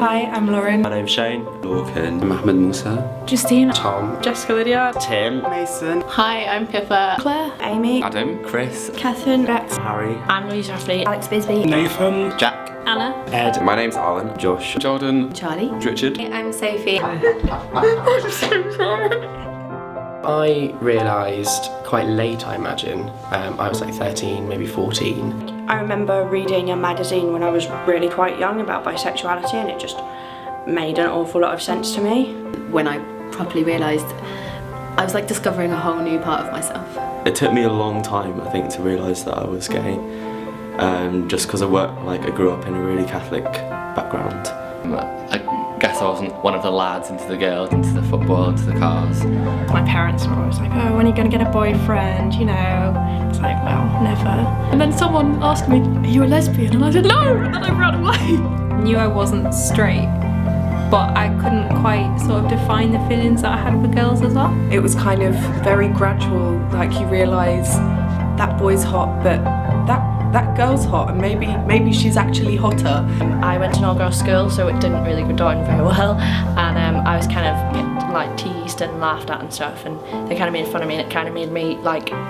Hi, I'm Lauren. My name's Shane. Lorcan. Mohammed Musa. Justine. Tom. Jessica Lydia. Tim. Mason. Hi, I'm Pippa. Claire. Amy. Adam. Chris. Catherine. Rex. Harry. I'm Louise Rafley. Alex Bisbee. Nathan. Jack. Anna. Ed. My name's Alan. Josh. Jordan. Charlie. Richard. I'm Sophie. I realised quite late, I imagine. I was like 13, maybe 14. I remember reading a magazine when I was really quite young about bisexuality, and it just made an awful lot of sense to me. When I properly realised, I was like discovering a whole new part of myself. It took me a long time, I think, to realise that I was gay. Just because I grew up in a really Catholic background. I guess I wasn't one of the lads into the girls, into the football, into the cars. My parents were always like, oh, when are you going to get a boyfriend, you know? It's like, well, never. And then someone asked me, are you a lesbian? And I said, no! And then I ran away. I knew I wasn't straight, but I couldn't quite sort of define the feelings that I had for girls as well. It was kind of very gradual, like you realise that boy's hot, but that girl's hot, and maybe she's actually hotter. I went to an all-girls school, so it didn't really go down very well, and I was kind of teased and laughed at and stuff, and they kind of made fun of me, and it kind of made me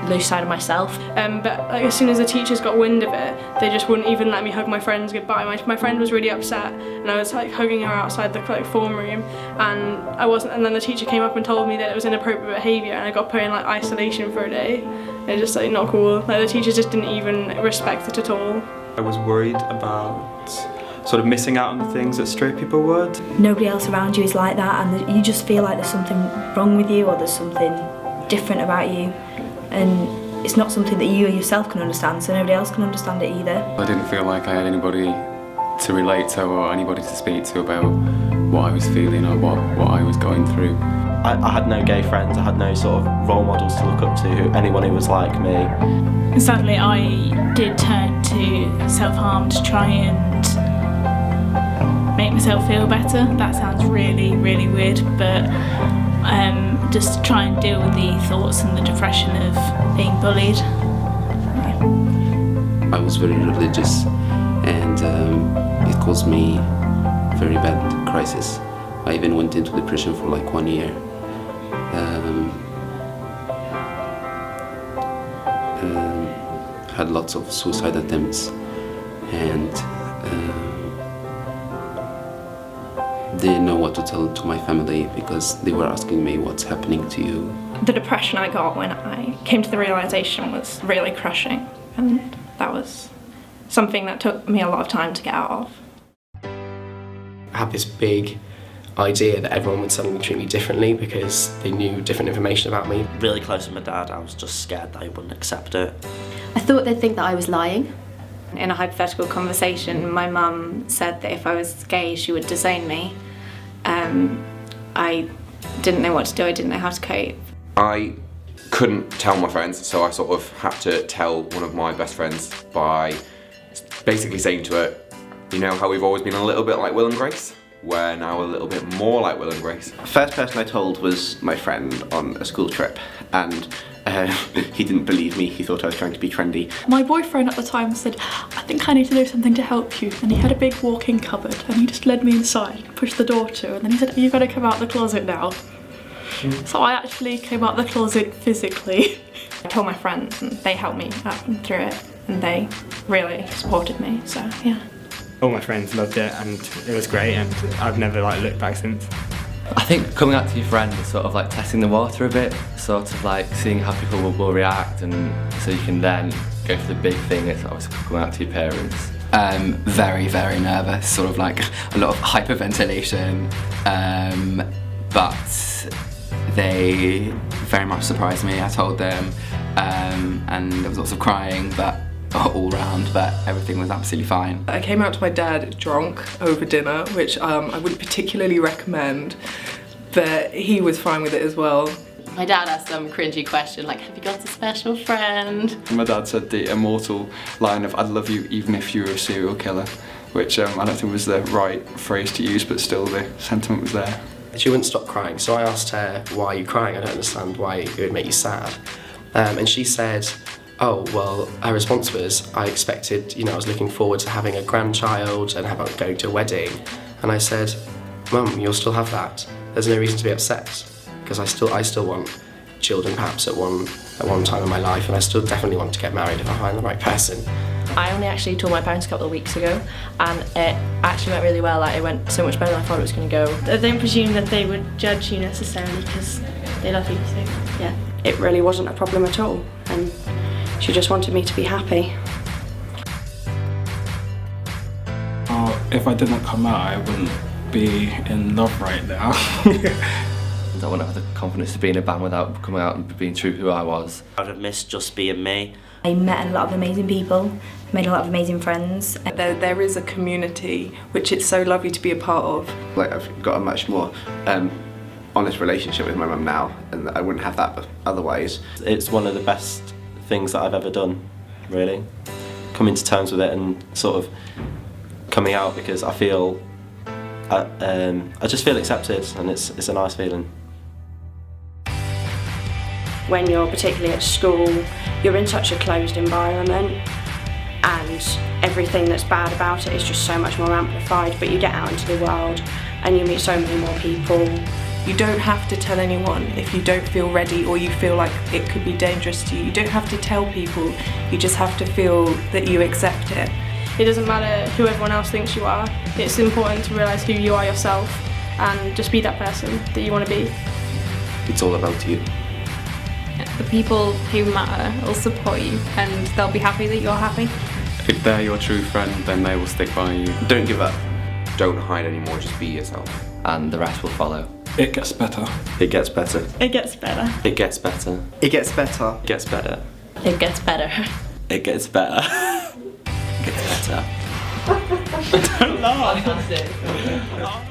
lose sight of myself. But as soon as the teachers got wind of it, they just wouldn't even let me hug my friends goodbye. My friend was really upset, and I was hugging her outside the form room, and I wasn't. And then the teacher came up and told me that it was inappropriate behaviour, and I got put in isolation for a day. It's just not cool. The teachers just didn't even respect it at all. I was worried about sort of missing out on the things that straight people would. Nobody else around you is like that, and you just feel like there's something wrong with you, or there's something different about you, and it's not something that you yourself can understand, so nobody else can understand it either. I didn't feel like I had anybody to relate to or anybody to speak to about what I was feeling or what I was going through. I had no gay friends, I had no sort of role models to look up to, anyone who was like me. Sadly, I did turn to self-harm to try and make myself feel better. That sounds really, really weird, but just to try and deal with the thoughts and the depression of being bullied. I was very religious, and it caused me a very bad crisis. I even went into depression for 1 year. Had lots of suicide attempts, and didn't know what to tell to my family because they were asking me, what's happening to you? The depression I got when I came to the realisation was really crushing, and that was something that took me a lot of time to get out of. I had this big idea that everyone would suddenly treat me differently because they knew different information about me. Really close with my dad, I was just scared that he wouldn't accept it. I thought they'd think that I was lying. In a hypothetical conversation, my mum said that if I was gay, she would disown me. I didn't know what to do, I didn't know how to cope. I couldn't tell my friends, so I sort of had to tell one of my best friends by basically saying to her, you know how we've always been a little bit like Will and Grace? We're now a little bit more like Will and Grace. First person I told was my friend on a school trip, and he didn't believe me. He thought I was trying to be trendy. My boyfriend at the time said, I think I need to do something to help you, and he had a big walk-in cupboard, and he just led me inside, pushed the door to, and then he said, you've got to come out the closet now. So I actually came out the closet physically. I told my friends, and they helped me up and through it, and they really supported me, so yeah. All my friends loved it, and it was great, and I've never looked back since. I think coming out to your friend is sort of testing the water a bit, sort of seeing how people will react, and so you can then go for the big thing. It's obviously coming out to your parents. Very, very nervous, sort of a lot of hyperventilation, but they very much surprised me. I told them, and there was lots of crying, but all round, but everything was absolutely fine. I came out to my dad drunk over dinner, which I wouldn't particularly recommend, but he was fine with it as well. My dad asked some cringy question like, have you got a special friend? My dad said the immortal line of, I'd love you even if you were a serial killer, which I don't think was the right phrase to use, but still the sentiment was there. She wouldn't stop crying, so I asked her, why are you crying? I don't understand why it would make you sad. And she said, oh, well, her response was, I expected, I was looking forward to having a grandchild and going to a wedding, And I said, Mum, you'll still have that. There's no reason to be upset, because I still want children perhaps at one time in my life, and I still definitely want to get married if I find the right person. I only actually told my parents a couple of weeks ago, and it actually went really well. Like, it went so much better than I thought it was going to go. I don't presume that they would judge you necessarily because they love you, so yeah. It really wasn't a problem at all, and she just wanted me to be happy. If I didn't come out, I wouldn't be in love right now. I wouldn't have the confidence to be in a band without coming out and being true who I was. I'd have missed just being me. I met a lot of amazing people, made a lot of amazing friends. There is a community which it's so lovely to be a part of. Like, I've got a much more honest relationship with my mum now, and I wouldn't have that otherwise. It's one of the best things that I've ever done, really. Coming to terms with it and sort of coming out, because I feel, I just feel accepted, and it's a nice feeling. When you're particularly at school, you're in such a closed environment, and everything that's bad about it is just so much more amplified, but you get out into the world and you meet so many more people. You don't have to tell anyone if you don't feel ready or you feel like it could be dangerous to you. You don't have to tell people, you just have to feel that you accept it. It doesn't matter who everyone else thinks you are. It's important to realise who you are yourself and just be that person that you want to be. It's all about you. The people who matter will support you, and they'll be happy that you're happy. If they're your true friend, then they will stick by you. Don't give up. Don't hide anymore, just be yourself. And the rest will follow. It gets better. It gets better. It gets better. It gets better. It gets better. It gets better. It gets better. It gets better. It gets better. Don't laugh.